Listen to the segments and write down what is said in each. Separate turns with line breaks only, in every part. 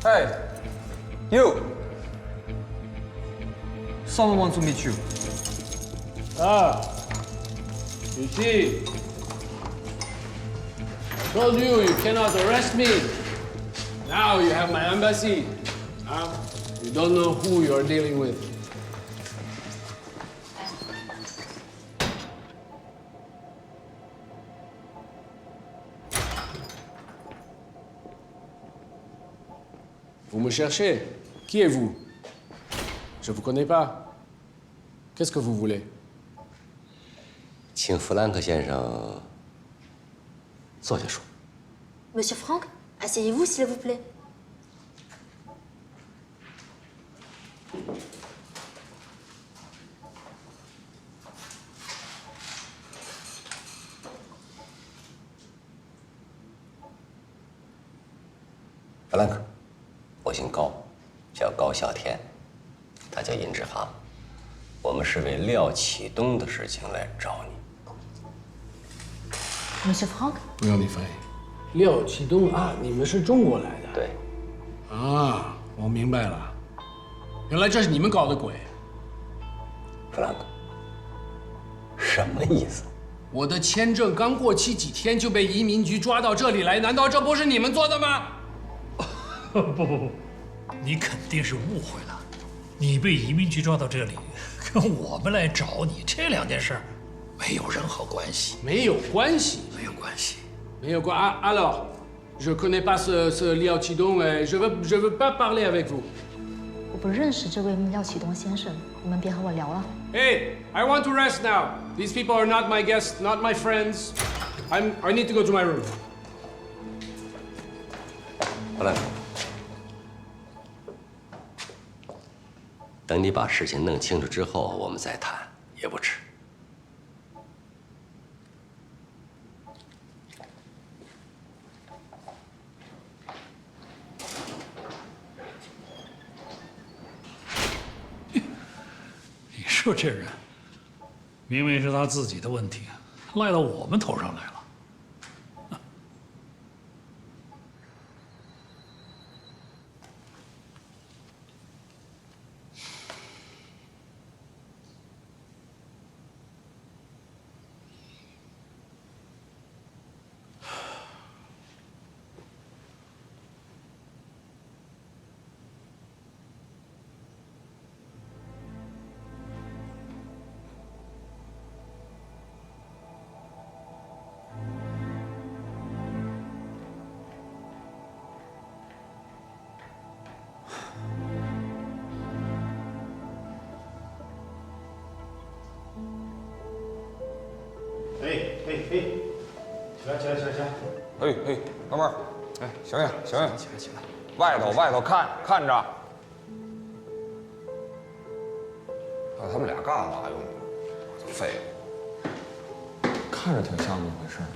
Hey, you. Someone wants to meet you.
Ah, you see, I told you you cannot arrest me. Now you have my embassy. Huh? You don't know who you're dealing with. Vous me cherchez? Qui êtes-vous? Je vous connais pas. Qu'est-ce que vous voulez?
请弗兰克先生坐下说。
Monsieur Franck, asseyez-vous s'il vous plaît.
弗兰克，我姓高，叫高啸天，他叫殷志航。我们是为廖启东的事情来找你。
Monsieur Franck?
不用你翻译。廖启东啊，你们是中国来的？
对。
啊，我明白了，原来这是你们搞的鬼。
弗兰克，什么意思？
我的签证刚过期几天就被移民局抓到这里来，难道这不是你们做的吗？
不，你肯定是误会了。你被移民局抓到这里，跟我们来找你这两件事没有任何关系。
没有关系，
没有关系。
没有关啊。Alors, je connais pas ce Liao Qidong et je veux pas parler avec vous.
我不认识这位廖启东先生，你们别和我聊了。
Hey, I want to rest now. These people are not my guests, not my friends. I need to go to my room.
弗兰克，等你把事情弄清楚之后，我们再谈也不迟。
你说这人，明明是他自己的问题，赖到我们头上来了。
嘿，哥们儿，哎，醒醒，起来，外头看着。那他们俩干嘛用的？废物，看着挺像那么回事呢。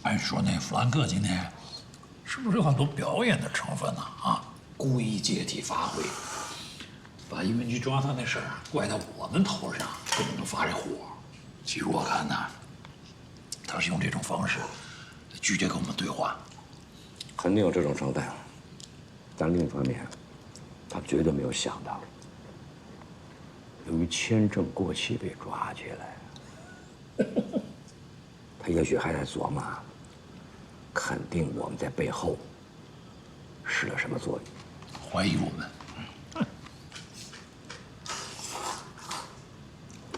按说那弗兰克今天是不是有很多表演的成分呢？啊，故意借题发挥，把移民局抓他那事儿怪到我们头上，给我们发这火。其实我看呢，他是用这种方式拒绝跟我们对话。
肯定有这种成分，但另一方面，他绝对没有想到，由于签证过期被抓起来。他也许还在琢磨，肯定我们在背后使了什么作用，
怀疑我们。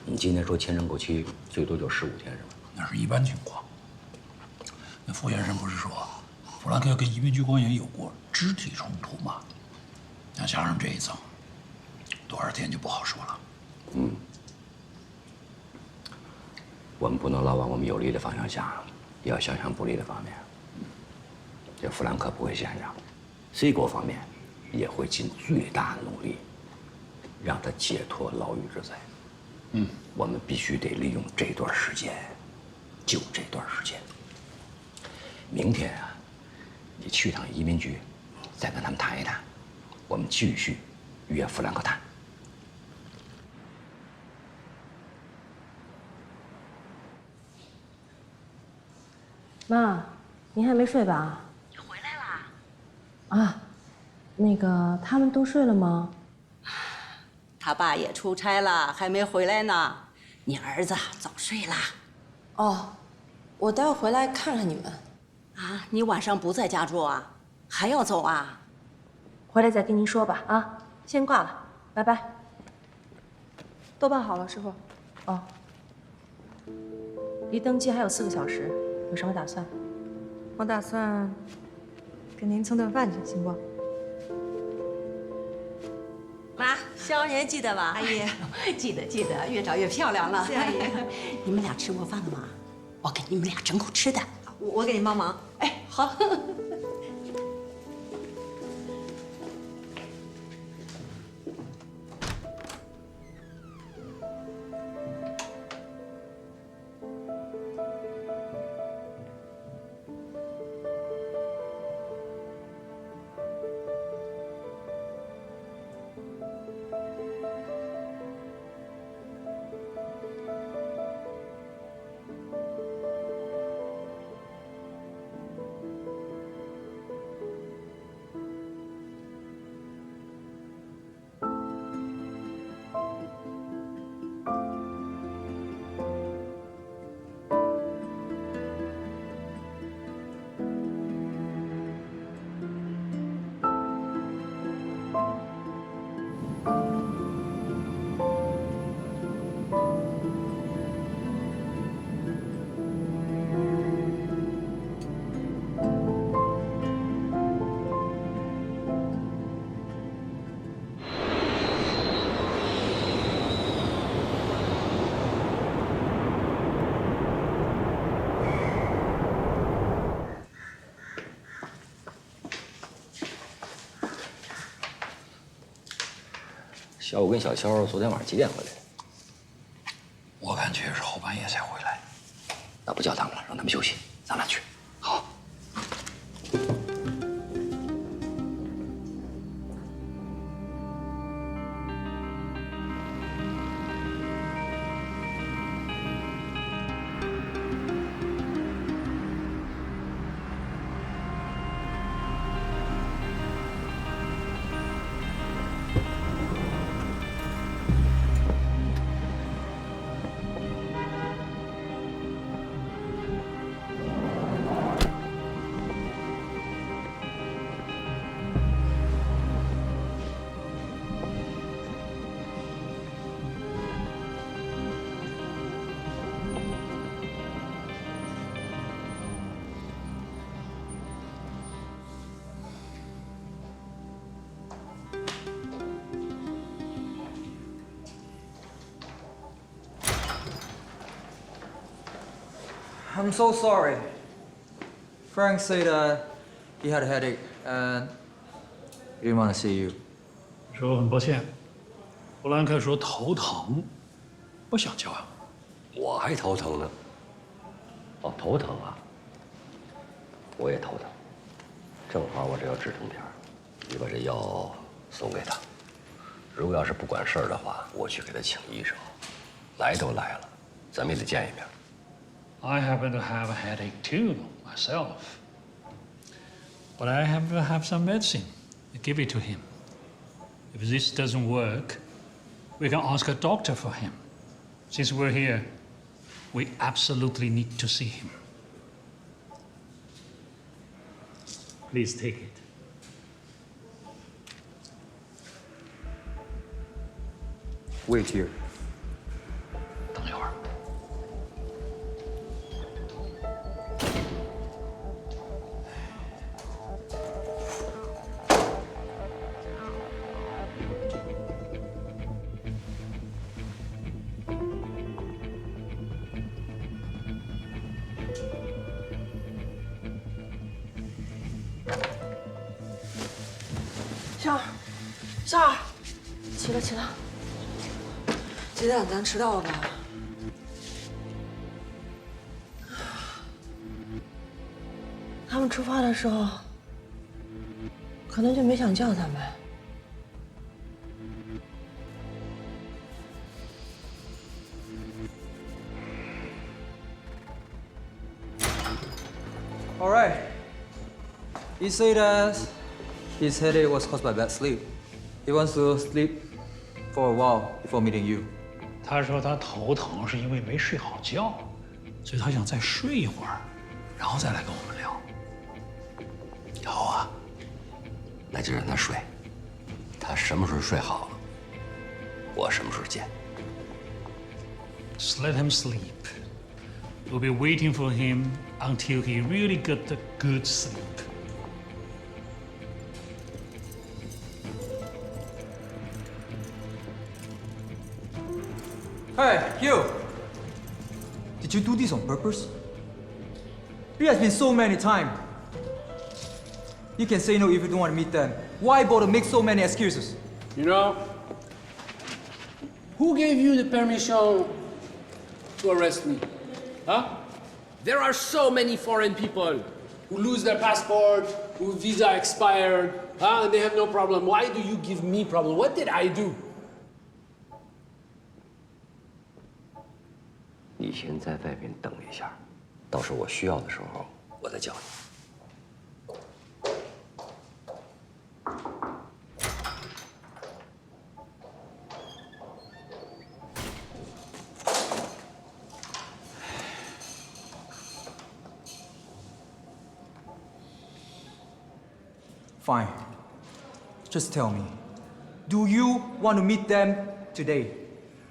你今天说签证过期最多就15天是吧？
那是一般情况。那傅先生不是说，弗兰克跟移民局官员有过肢体冲突吗？那加上这一层，多少天就不好说了。
我们不能老往我们有利的方向想，也要想想不利的方面。这弗兰克不会闲着，C国方面也会尽最大努力，让他解脱牢狱之灾。我们必须得利用这段时间，就这段时间。明天啊，你去趟移民局，再跟他们谈一谈，我们继续约弗兰克谈。
妈，您还没睡吧？
你回来啦？
啊，那个他们都睡了吗？
他爸也出差了，还没回来呢。你儿子早睡啦。
哦，我待会回来看看你们。
啊，你晚上不在家住啊？还要走啊？
回来再跟您说吧。啊，先挂了，拜拜。都办好了，师傅。哦。离登机还有4个小时，有什么打算？
我打算跟您蹭顿饭去，行不？
妈，香烟记得吧？阿姨，记得，越找越漂亮了。
谢阿姨。
你们俩吃过饭了吗？我给你们俩整口吃的。
我给您帮忙。
哎，好。
小五跟小乔昨天晚上几点回来的？
我感觉是后半夜才回来。
那不叫他们了，让他们休息，咱俩去。好。
I'm so sorry. Frank said he had a headache and he didn't want to see you.
说很抱歉，弗兰克说头疼，不想叫。
我还头疼呢。哦，头疼啊！我也头疼，正好我这要止疼片，你把这药送给他。如果要是不管事儿的话，我去给他请医生。来都来了，咱们也得见一面。
I happen to have a headache too, myself. But I happen to have some medicine. Give it to him. If this doesn't work, we can ask a doctor for him. Since we're here, we absolutely need to see him. Please take it.
Wait here.
等一会儿。
少儿，起了起了，几点？咱迟到了吧？
他们出发的时候，可能就没想叫咱们。
All right. He said his headache was caused by bad sleep. He wants to sleep for a while before meeting you.
他说他头疼是因为没睡好觉，所以他想再睡一会儿，然后再来跟我们聊。
好啊，那就让他睡。他什么时候睡好了，我什么时候见。
Just let him sleep. We'll be waiting for him until he really got a good sleep.
Hey, you! Did you do this on purpose? It has been so many times. You can say no if you don't want to meet them. Why bother make so many excuses?
You know, who gave you the permission to arrest me? Huh? There are so many foreign people who lose their passport, whose visa expired, and they have no problem. Why do you give me problem? What did I do?
你先在外面等一下，到时候我需要的时候，我再叫你。
Fine. Just tell me, do you want to meet them today?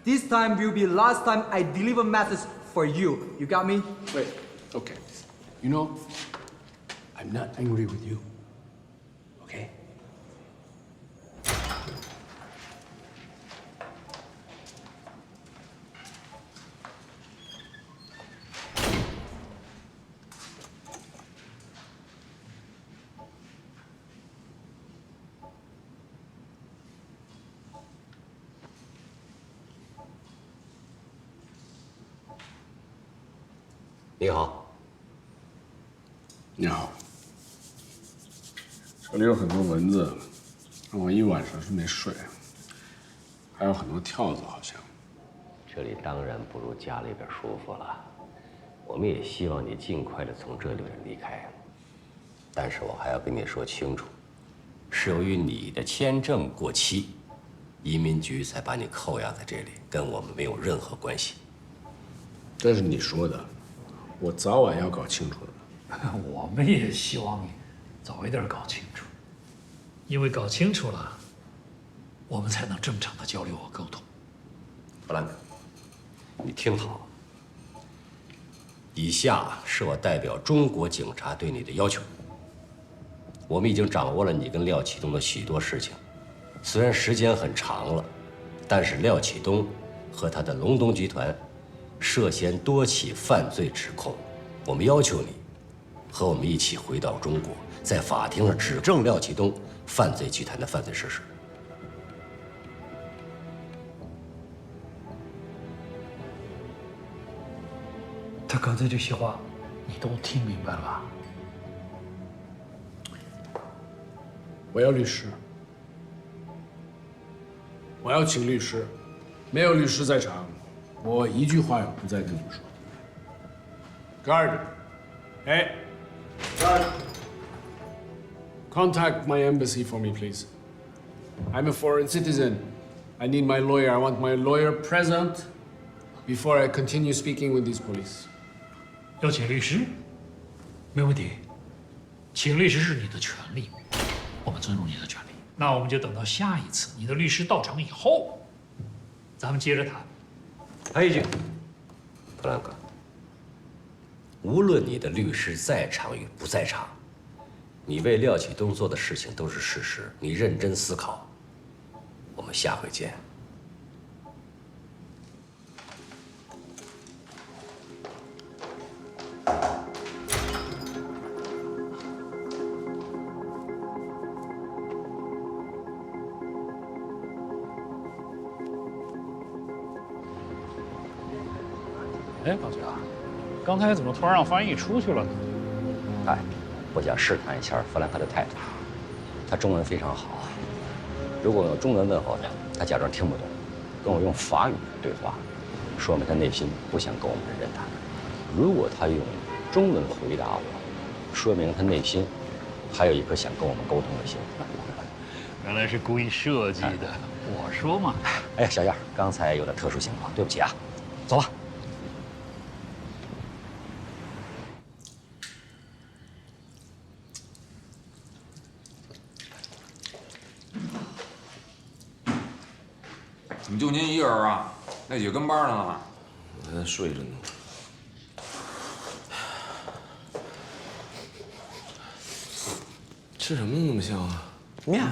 This time will be the last time I deliver message for you. You got me?
Wait, okay. You know, I'm not angry with you. Okay?
你好，
你好。这里有很多蚊子，让我一晚上是没睡，还有很多跳蚤，好像。
这里当然不如家里边舒服了。我们也希望你尽快的从这里边离开，但是我还要跟你说清楚，是由于你的签证过期，移民局才把你扣押在这里，跟我们没有任何关系。
这是你说的。我早晚要搞清楚的。
我们也希望你早一点搞清楚，因为搞清楚了，我们才能正常的交流和沟通。
弗兰克，你听好，以下是我代表中国警察对你的要求。我们已经掌握了你跟廖启东的许多事情，虽然时间很长了，但是廖启东和他的隆东集团涉嫌多起犯罪指控，我们要求你和我们一起回到中国，在法庭上指证廖启东犯罪集团的犯罪事实。
他刚才这些话，你都听明白了吧？
我要律师，我要请律师，没有律师在场。我一句话也不再跟你说。Guard， hey, guard, contact my embassy for me, please. I'm a foreign citizen. I need my lawyer. I want my lawyer present before I continue speaking with these police.
要请律师，没问题。请律师是你的权利，我们尊重你的权利。那我们就等到下一次你的律师到场以后，咱们接着谈。
还有一句，弗兰克，无论你的律师在场与不在场，你为廖启东做的事情都是事实，你认真思考。我们下回见。
哎，老贾，刚才怎么突然让翻译出去了呢？
哎，我想试探一下弗兰克的态度。他中文非常好，如果我用中文问候他，他假装听不懂，跟我用法语对话，说明他内心不想跟我们人谈。如果他用中文回答我，说明他内心还有一颗想跟我们沟通的心。
原来是故意设计的，我说嘛。
哎，小燕，刚才有点特殊情况，对不起啊，走吧。
怎么就您一人啊？那几个跟班呢？
我还睡着呢。吃什么那么香啊？
面。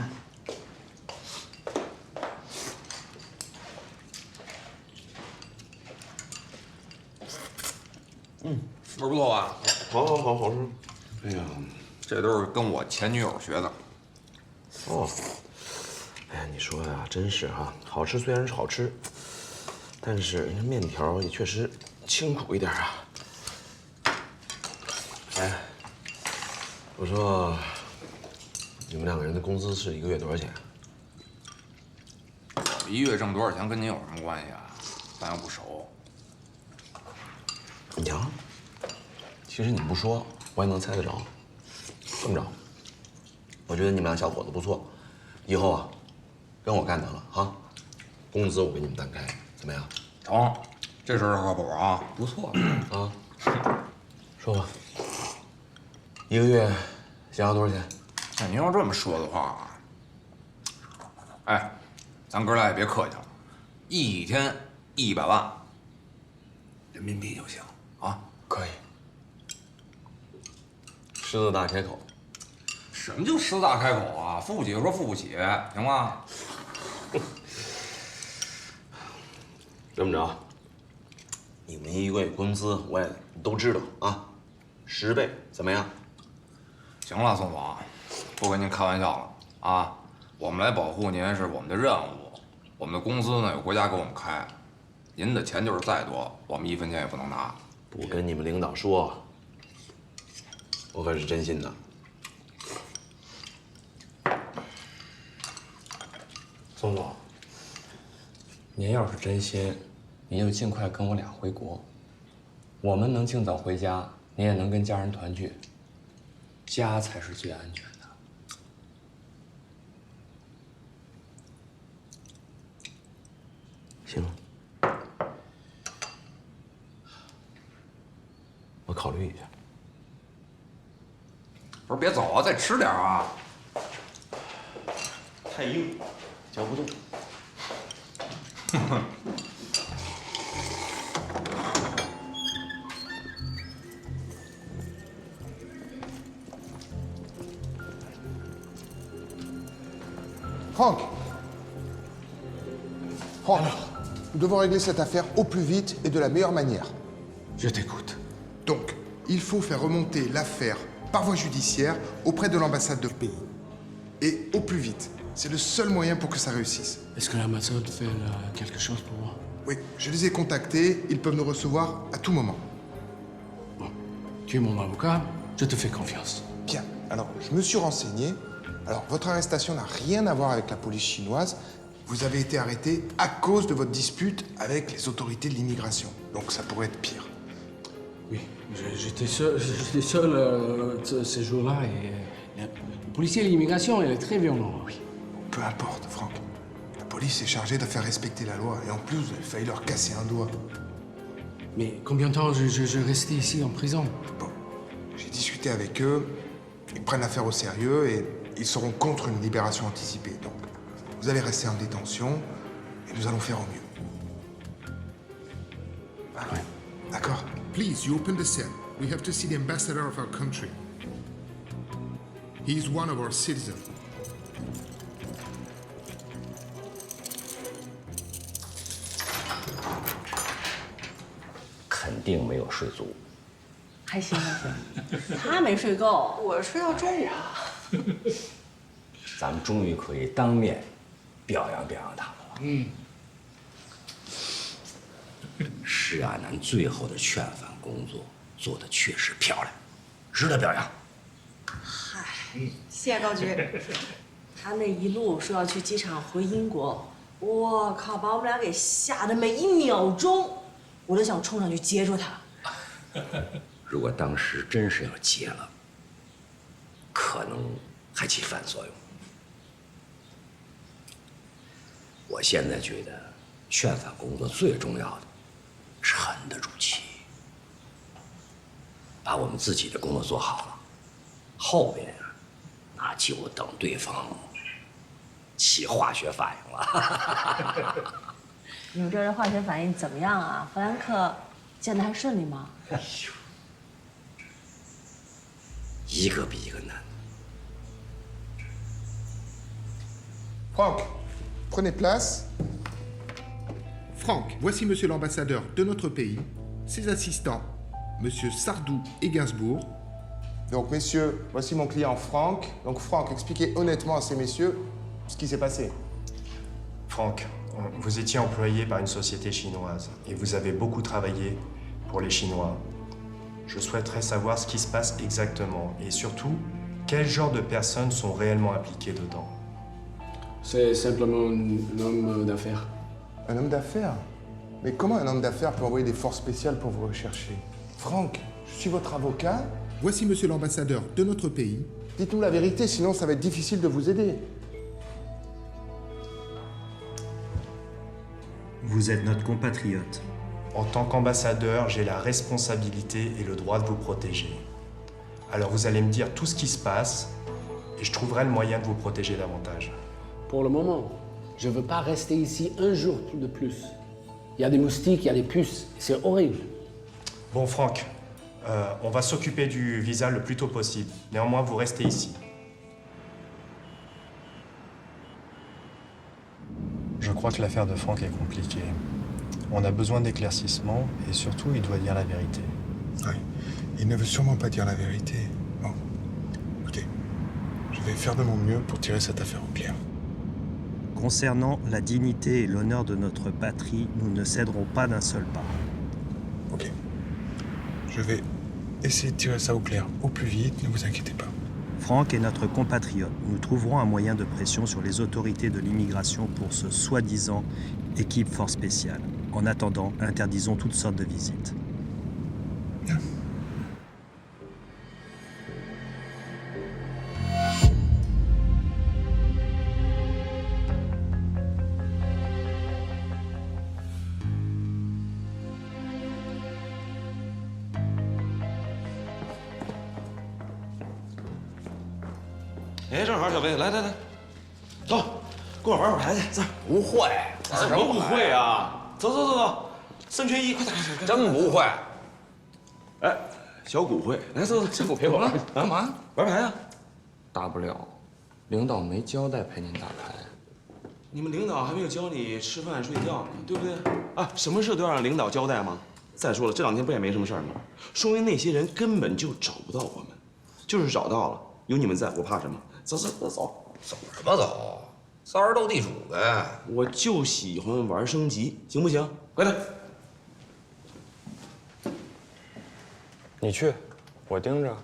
味儿不错吧？
好吃。哎呀，
这都是跟我前女友学的。
哦。哎呀，你说呀，真是哈，好吃虽然是好吃，但是这面条也确实清苦一点啊。哎，我说，你们两个人的工资是一个月多少钱？
我一月挣多少钱跟您有什么关系啊？咱又不熟。
你瞧，其实你不说，我也能猜得着。这么着，我觉得你们俩小伙子不错，以后啊，跟我干得了啊，工资我给你们单开，怎么样？
成，这事儿靠谱啊，
不错啊。说吧，一个月想要多少钱？
那您要这么说的话，哎，咱哥俩也别客气了，一天100万人民币就行啊。
可以。狮子大开口。
什么叫狮子大开口啊？付不起就说付不起，行吗？
这么着，你们一个月工资我也都知道啊，10倍怎么样？
行了，宋总，不跟您开玩笑了啊！我们来保护您是我们的任务，我们的工资呢有国家给我们开，您的钱就是再多，我们1分钱也不能拿。
不跟你们领导说，我可是真心的。
宋总，您要是真心，您就尽快跟我俩回国，我们能尽早回家，您也能跟家人团聚，家才是最安全的。
行，我考虑一下。
不是，别走啊，再吃点啊！
太硬，嚼不动。
Franck Franck, nous devons régler cette affaire au plus vite et de la meilleure manière.
Je t'écoute.
Donc, il faut faire remonter l'affaire par voie judiciaire auprès de l'ambassade de pays. Et au plus vite. C'est le seul moyen pour que ça réussisse.
Est-ce que l'ambassade fait quelque chose pour moi?
Oui, je les ai contactés, ils peuvent nous recevoir à tout moment.
Bon, tu es mon avocat, je te fais confiance.
Bien, alors je me suis renseigné. Alors, votre arrestation n'a rien à voir avec la police chinoise. Vous avez été arrêté à cause de votre dispute avec les autorités de l'immigration. Donc ça pourrait être pire.
Oui, j'étais seul ces jours-là et le policier de l'immigration, il est très violent, oui.
Peu importe, Franck. La police est chargée de faire respecter la loi. Et en plus, vous avez failli leur casser un doigt.
Mais combien de temps je restais ici en prison?
Bon, j'ai discuté avec eux. Ils prennent l'affaire au sérieux et ils seront contre une libération anticipée. Donc, vous allez rester en détention et nous allons faire au mieux. Ah ouais. D'accord.
Please, you open the cell. We have to see the ambassador of our country. He is one of our citizens.
肯定没有睡足。
还行还行，他没睡够，我睡到中午。
咱们终于可以当面表扬表扬他们了。
嗯。
施亚楠最后的劝返工作做得确实漂亮，值得表扬。
嗨，谢谢高局。他那一路说要去机场回英国，我靠，把我们俩给吓得每一秒钟我都想冲上去接住他。
如果当时真是要接了，可能还起反作用。我现在觉得宣发工作最重要的，沉得住气，把我们自己的工作做好了，后边啊，那就等对方起化学反应了。
你们这人化学反应怎么样啊？弗兰克见的还顺利吗？
哎呦，一个比一个难。
Franck, prenez place.
Franck, voici monsieur l'ambassadeur de notre pays, ses assistants, monsieur Sardou et Gainsbourg.
Donc, messieurs, voici mon client Franck. Donc, Franck, expliquez honnêtement à ces messieurs ce qui s'est passé.
Franck, vous étiez employé par une société chinoise et vous avez beaucoup travaillé pour les Chinois. Je souhaiterais savoir ce qui se passe exactement et surtout, quel genre de personnes sont réellement impliquées dedans.
C'est simplement un homme d'affaires.
Un homme d'affaires? Mais comment un homme d'affaires peut envoyer des forces spéciales pour vous rechercher? Franck, je suis votre avocat.
Voici monsieur l'ambassadeur de notre pays.
Dites-nous la vérité, sinon ça va être difficile de vous aider.
Vous êtes notre compatriote. En tant qu'ambassadeur, j'ai la responsabilité et le droit de vous protéger. Alors vous allez me dire tout ce qui se passe et je trouverai le moyen de vous protéger davantage.
Pour le moment, je ne veux pas rester ici un jour de plus. Il y a des moustiques, il y a des puces, c'est horrible.
Bon Franck, on va s'occuper du visa le plus tôt possible. Néanmoins, vous restez ici. Je crois que l'affaire de Franck est compliquée. On a besoin d'éclaircissements et surtout, il doit dire la vérité.
Oui, il ne veut sûrement pas dire la vérité. Bon, écoutez, je vais faire de mon mieux pour tirer cette affaire au clair.
Concernant la dignité et l'honneur de notre patrie, nous ne céderons pas d'un seul pas.
Ok. Je vais essayer de tirer ça au clair au plus vite, ne vous inquiétez pas.
Franck est notre compatriote. Nous trouverons un moyen de pression sur les autorités de l'immigration pour ce soi-disant équipe force spéciale. En attendant, interdisons toutes sortes de visites.
Bien.
哎，正好，小飞，来，走，跟我玩会儿牌去。走。
不会，
怎么不会啊？走，3缺1，快点，
真不会。
哎，小股会，来，走，小股陪我玩。
干嘛？
玩牌啊？
大不了，领导没交代陪您打牌。
你们领导还没有教你吃饭睡觉呢，对不对？啊，什么事都要让领导交代吗？再说了，这2天不也没什么事儿吗？说明那些人根本就找不到我们，就是找到了，有你们在，我怕什么？走，
走什么走？仨人斗地主呗。
我就喜欢玩升级，行不行？快点。
你去，我盯着。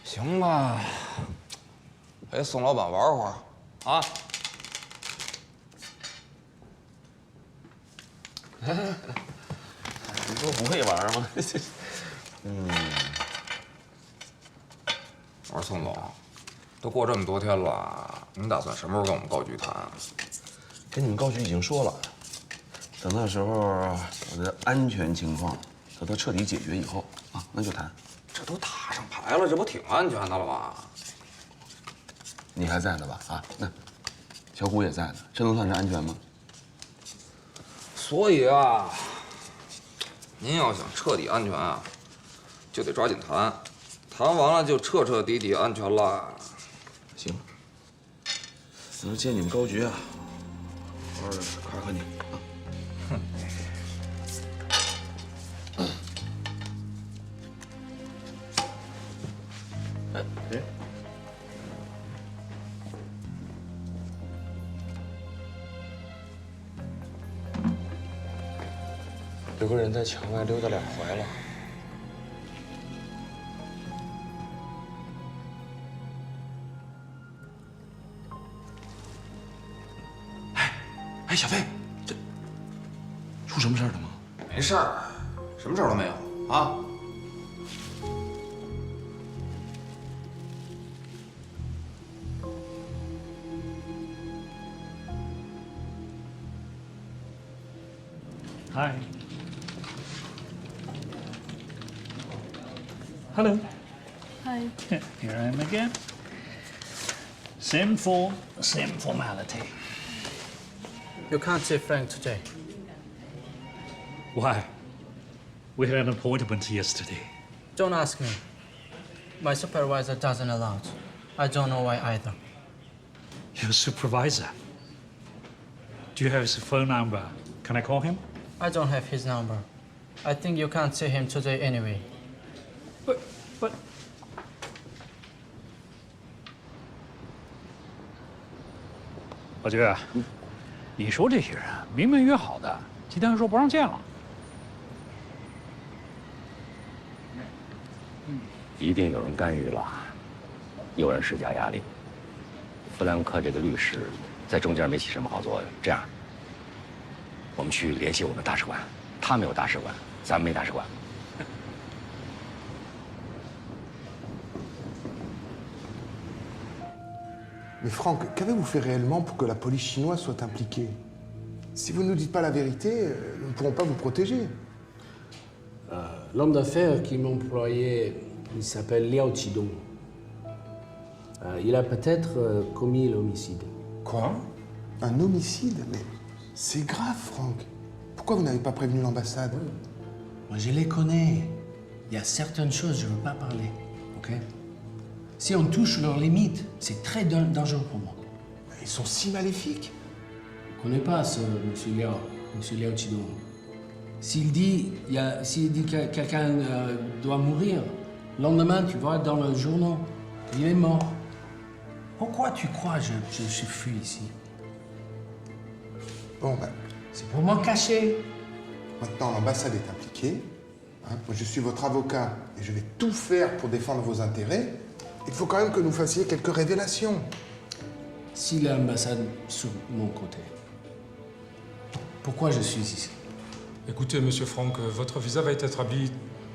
行吧，陪宋老板玩会儿啊。
你不不会玩吗？
我说宋总，都过这么多天了，您打算什么时候跟我们高局谈？
跟你们高局已经说了，等那时候我的安全情况得到彻底解决以后啊，那就谈。
这都打上牌了，这不挺安全的了吗？
你还在呢吧？啊，那小谷也在呢，这能算是安全吗？
所以啊，您要想彻底安全啊，就得抓紧谈，谈完了就彻彻底底安全了。
行，等着见你们高局啊，好好看看你啊。
哼。
哎。
有个人在墙外溜达2回了。
哎，小飞，这出什么事儿了吗？
没事儿，什么事儿都没有啊。
Hi. Hello.
Hi.
Here I am again. Same form, same formality.
You can't see Frank today.
Why? We had an appointment yesterday.
Don't ask me. My supervisor doesn't allow it. I don't know why either.
Your supervisor? Do you have his phone number? Can I call him?
I don't have his number. I think you can't see him today anyway.
But... 老爵，你说这些人明明约好的，今天又说不让见了。
一定有人干预了，有人施加压力。弗兰克这个律师在中间没起什么好作用。这样，我们去联系我们的大使馆，他们有大使馆，咱们没大使馆。
Mais Franck, qu'avez-vous fait réellement pour que la police chinoise soit impliquée? Si vous ne nous dites pas la vérité, nous ne pourrons pas vous protéger.
L'homme d'affaires qui m'employait, il s'appelle Liao Qidong. Il a peut-être commis l'homicide.
Quoi? Un homicide? Mais c'est grave, Franck. Pourquoi vous n'avez pas prévenu l'ambassade?
Moi, je les connais. Il y a certaines choses, je ne veux pas parler. OK? Si on touche leurs limites, c'est très dangereux pour moi.
Ils sont si maléfiques.
Je ne connais pas ce monsieur Liao Qidong. S'il dit que quelqu'un doit mourir, le lendemain, tu vois, dans le journal, il est mort. Pourquoi tu crois que je suis fui ici?
Bon, ben...
C'est pour m'en cacher.
Maintenant, l'ambassade est impliquée. Hein, moi, je suis votre avocat et je vais tout faire pour défendre vos intérêts. Il faut quand même que nous fassions quelques révélations.
Si l'ambassade sur mon côté, pourquoi je suis ici?
Écoutez, monsieur Franck, votre visa va être établi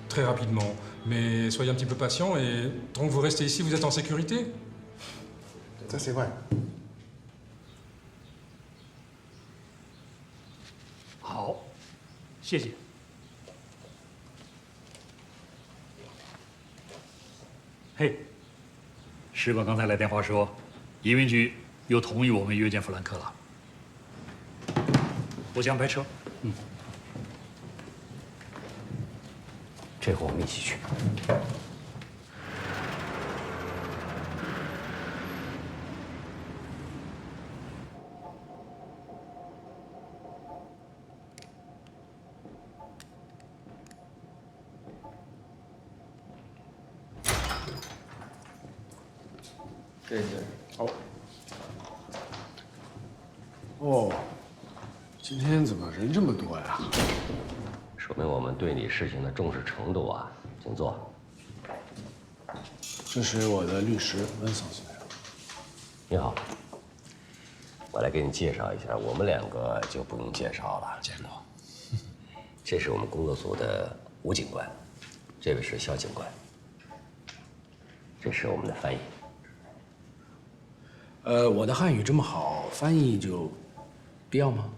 très rapidement. Mais soyez un petit peu patient et tant que vous restez ici, vous êtes en sécurité.
Ça, c'est vrai.
好，谢谢。嘿，使馆刚才来电话说，移民局又同意我们约见弗兰克了。我去安排车。嗯。
这回我们一起去。
对对。好。哦，今天怎么人这么多呀？
说明我们对你事情的重视程度啊，请坐。
这是我的律师温桑先生。
你好，我来给你介绍一下，我们两个就不用介绍了。
见过。
这是我们工作组的吴警官，这位是肖警官，这是我们的翻译。
我的汉语这么好，翻译就必要吗？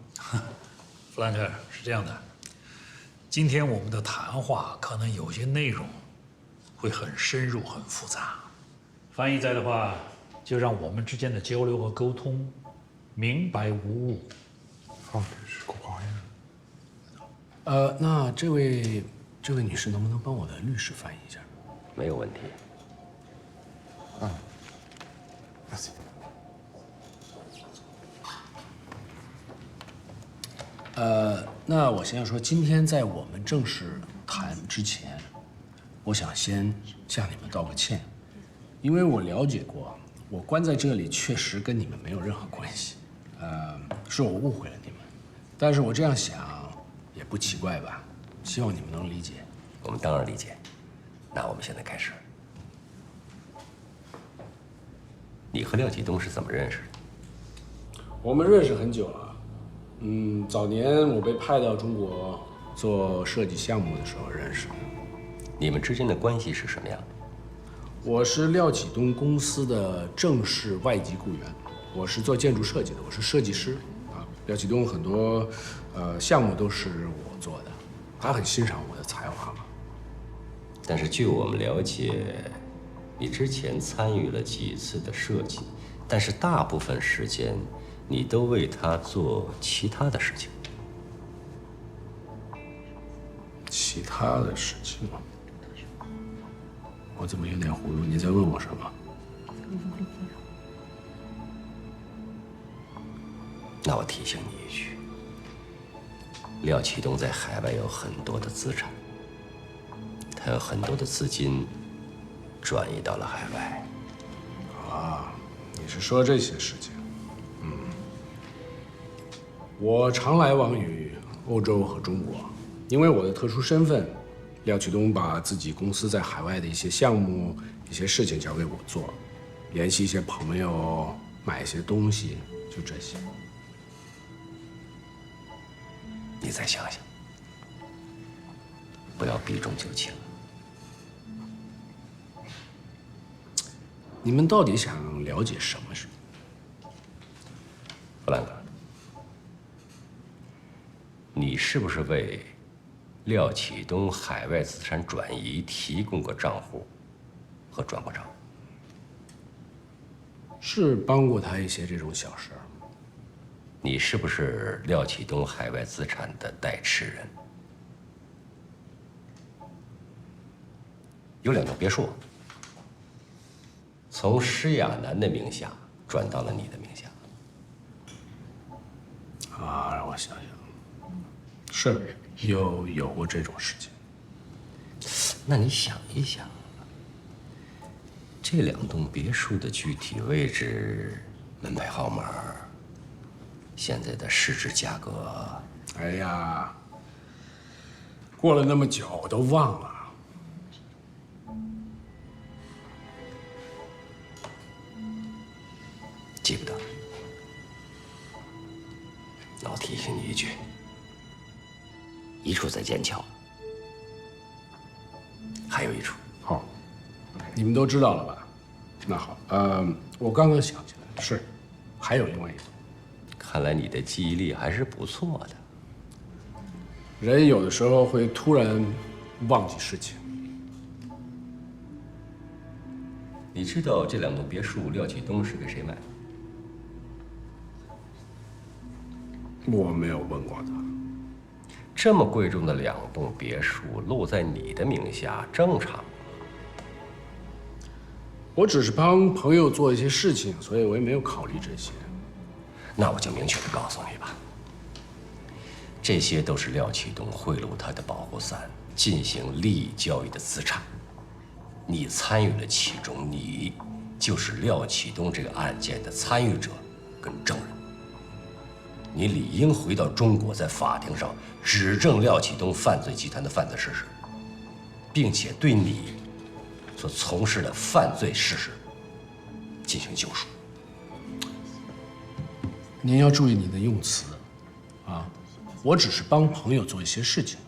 弗兰克，是这样的，今天我们的谈话可能有些内容会很深入、很复杂。翻译在的话，就让我们之间的交流和沟通明白无误。
那这位女士能不能帮我的律师翻译一下？
没有问题。
啊，merci。
那我先说，今天在我们正式谈之前，我想先向你们道个歉，因为我了解过，我关在这里确实跟你们没有任何关系，是我误会了你们，但是我这样想也不奇怪吧，希望你们能理解。
我们当然理解。那我们现在开始。你和廖启东是怎么认识的？
我们认识很久了，早年我被派到中国做设计项目的时候认识的。
你们之间的关系是什么样的？
我是廖启东公司的正式外籍雇员，我是做建筑设计的，我是设计师啊。廖启东很多项目都是我做的，他很欣赏我的才华嘛。
但是据我们了解，你之前参与了几次的设计，但是大部分时间你都为他做其他的事情。
其他的事情，我怎么有点糊涂？你在问我什么？
那我提醒你一句，廖启东在海外有很多的资产，他有很多的资金转移到了海外。
啊，你是说这些事情？我常来往于欧洲和中国，因为我的特殊身份，廖启东把自己公司在海外的一些项目、一些事情交给我做，联系一些朋友，买一些东西，就这些。
你再想想，不要避重就轻。
你们到底想了解什么？
弗兰克，你是不是为廖启东海外资产转移提供过账户和转过账？
是帮过他一些这种小事儿。
你是不是廖启东海外资产的代持人？有2栋别墅，从施亚楠的名下转到了你的名下。
啊，让我想想，是有过这种事情。
那你想一想，这2栋别墅的具体位置、门牌号码、现在的市值价格，
哎呀，过了那么久，我都忘了。
记不得。那我提醒你一句，一处在剑桥，还有一处。
好，你们都知道了吧？那好，我刚刚想起来了，是，还有另外一种。
看来你的记忆力还是不错的。
人有的时候会突然忘记事情。
你知道这2栋别墅廖启东是给谁买的？
我没有问过他。
这么贵重的2栋别墅落在你的名下，正常。
我只是帮朋友做一些事情，所以我也没有考虑这些。
那我就明确的告诉你吧，这些都是廖启东贿赂他的保护伞进行利益交易的资产，你参与了其中，你就是廖启东这个案件的参与者跟证人。你理应回到中国，在法庭上指证廖启东犯罪集团的犯罪事实，并且对你所从事的犯罪事实进行救赎。
您要注意你的用词，啊，我只是帮朋友做一些事情，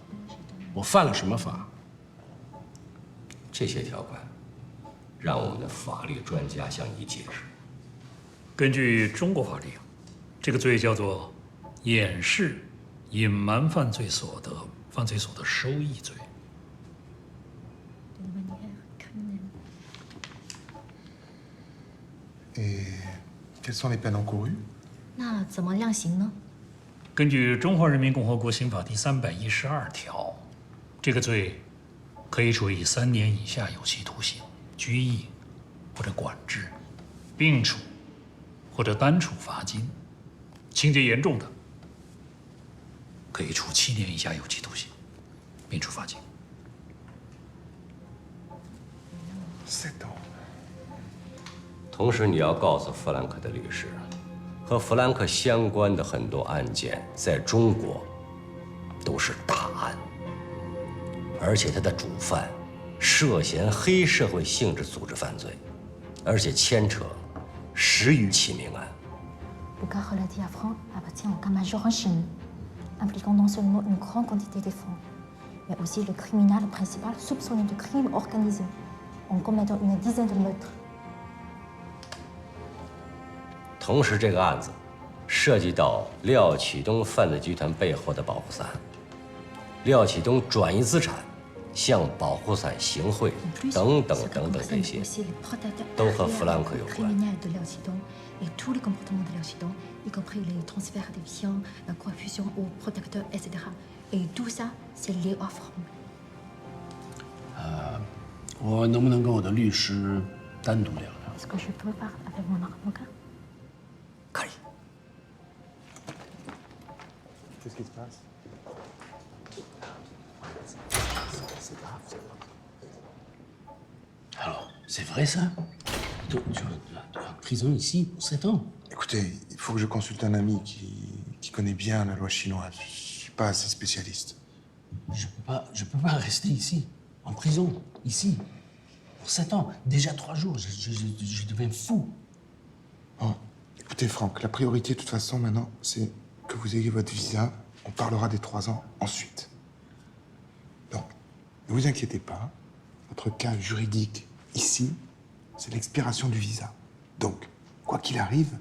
我犯了什么法？
这些条款，让我们的法律专家向你解释。
根据中国法律，这个罪叫做掩饰、隐瞒犯罪所得、犯罪所得收益罪。
Et quelles sont les peines encourues？
那怎么量刑呢？
根据《中华人民共和国刑法》第312条，这个罪可以处以3年以下有期徒刑、拘役或者管制，并处或者单处罚金；情节严重的，可以处7年以下有期徒刑，并处罚金。
同时，你要告诉弗兰克的律师，和弗兰克相关的很多案件在中国都是大案，而且他的主犯涉嫌黑社会性质组织犯罪，而且牵扯10余起命案。
Le cas relatif à Franck appartient au cas majeur en Chine, impliquant non seulement une grande quantité de fonds, mais aussi le criminel principal soupçonné de crime organisé, en commettant une dizaine de meurtres.
同时，这个案子涉及到廖启东犯罪集团背后的保护伞，廖启东转移资产、向保护伞行贿等等等等，这些都和弗兰克有关。
Et tous les comportements de l'Occident, y compris les transferts des biens, la confusion aux protecteurs, etc. Et tout ça, c'est lié à Franck.
我能不能跟我的律师单独聊聊
Est-ce que je peux parler avec mon avocat?
可以。
Qu'est-ce qui se passe? C'est grave, c'est grave.
Alors, c'est vrai ça? Tu en prison ici pour 7 ans?
Écoutez, il faut que je consulte un ami qui connaît bien la loi chinoise. Je suis pas assez spécialiste.
Je peux pas rester ici, en prison, ici, pour 7 ans. Déjà 3 jours, je deviens fou.
Oh, écoutez, Franck, la priorité, de toute façon, maintenant, c'est que vous ayez votre visa. On parlera des 3 ans ensuite. Donc, ne vous inquiétez pas. Votre cas juridique, ici, c'est l'expiration du visa. Donc, quoi qu'il arrive,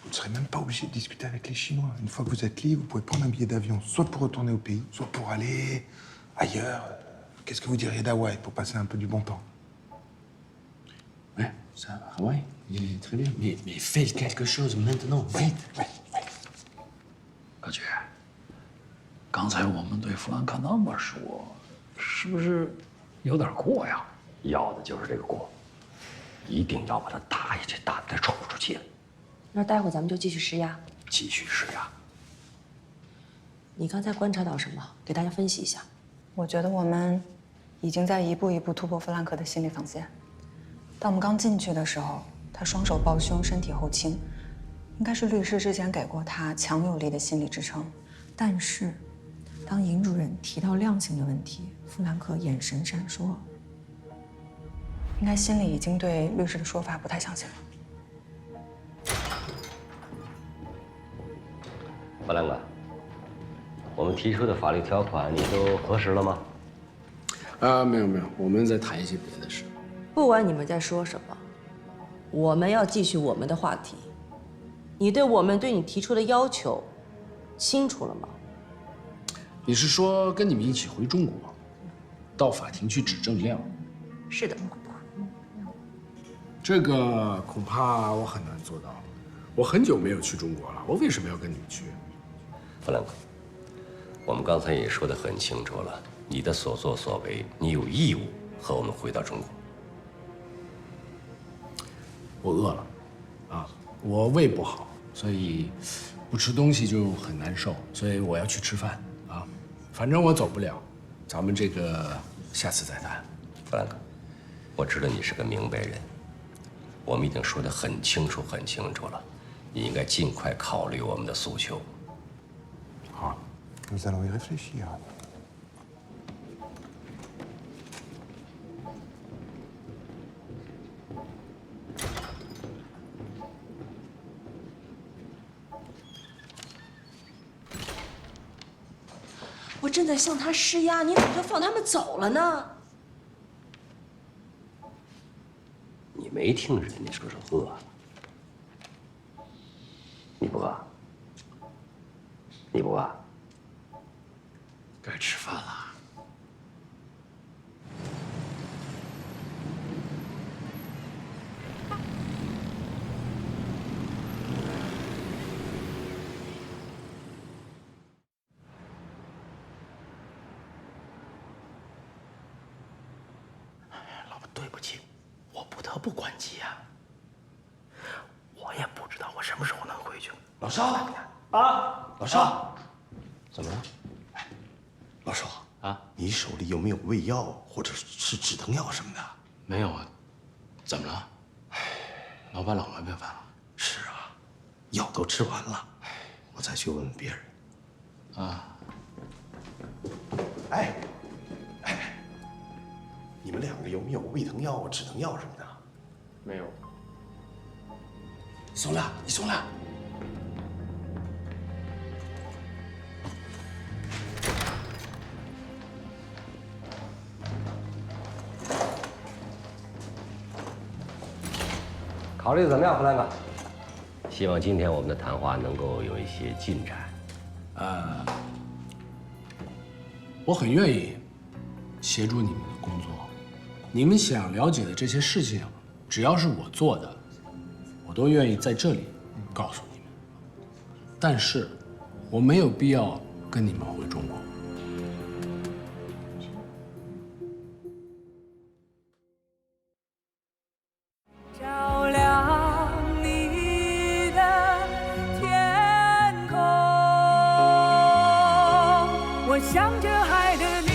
vous ne serez même pas obligé de discuter avec les Chinois. Une fois que vous êtes libre, vous pouvez prendre un billet d'avion, soit pour retourner au pays, soit pour aller ailleurs. Qu'est-ce que vous diriez d'Hawaï pour passer un peu du bon temps?
Ouais, ça, Hawaï, très bien. Mais faites quelque chose maintenant, vite.
Ouais.
高局，刚才我们对弗兰克那么说，是不是有点过呀？
要的就是这个过。 一定要把他打下去，打得他喘不出气来。
那待会儿咱们就继续施压。
继续施压。
你刚才观察到什么？给大家分析一下。
我觉得我们已经在一步一步突破弗兰克的心理防线。当我们刚进去的时候，他双手抱胸，身体后倾，应该是律师之前给过他强有力的心理支撑。但是，当尹主任提到量刑的问题，弗兰克眼神闪烁。 应该心里已经对律师的说法不太相信了。
弗兰克，我们提出的法律条款你都核实了吗？
没有，我们在谈一些别的事。
不管你们在说什么，我们要继续我们的话题。你对我们对你提出的要求清楚了吗？
你是说跟你们一起回中国，到法庭去指证廖？
是的。
这个恐怕我很难做到。我很久没有去中国了，我为什么要跟你们去？
弗兰克，我们刚才也说得很清楚了，你的所作所为，你有义务和我们回到中国。
我饿了，我胃不好，所以不吃东西就很难受，所以我要去吃饭啊。反正我走不了，咱们这个下次再谈。
弗兰克，我知道你是个明白人。 我们已经说得很清楚了，你应该尽快考虑我们的诉求。
好 ，Nous allons y réfléchir.
我正在向他施压，你怎么就放他们走了呢？
你没听人家说饿了，你不饿？你不饿？
该吃饭了。
老婆，对不起。 我不得不关机呀，我也不知道我什么时候能回去。老邵啊，老邵，
怎么了？
老邵啊，你手里有没有胃药或者是止疼药什么的？
没有啊，怎么了？老板老毛病犯了。
是啊，药都吃完了，我再去问问别人。
啊，
哎，你们两个有没有胃疼药、止疼药什么的？
没有。松亮，你松亮，
考虑怎么样，弗兰克？希望今天我们的谈话能够有一些进展。
我很愿意协助你们的工作。你们想了解的这些事情，只要是我做的，我都愿意在这里告诉你们。但是，我没有必要跟你们回中国。
照亮你的天空，我向着海的。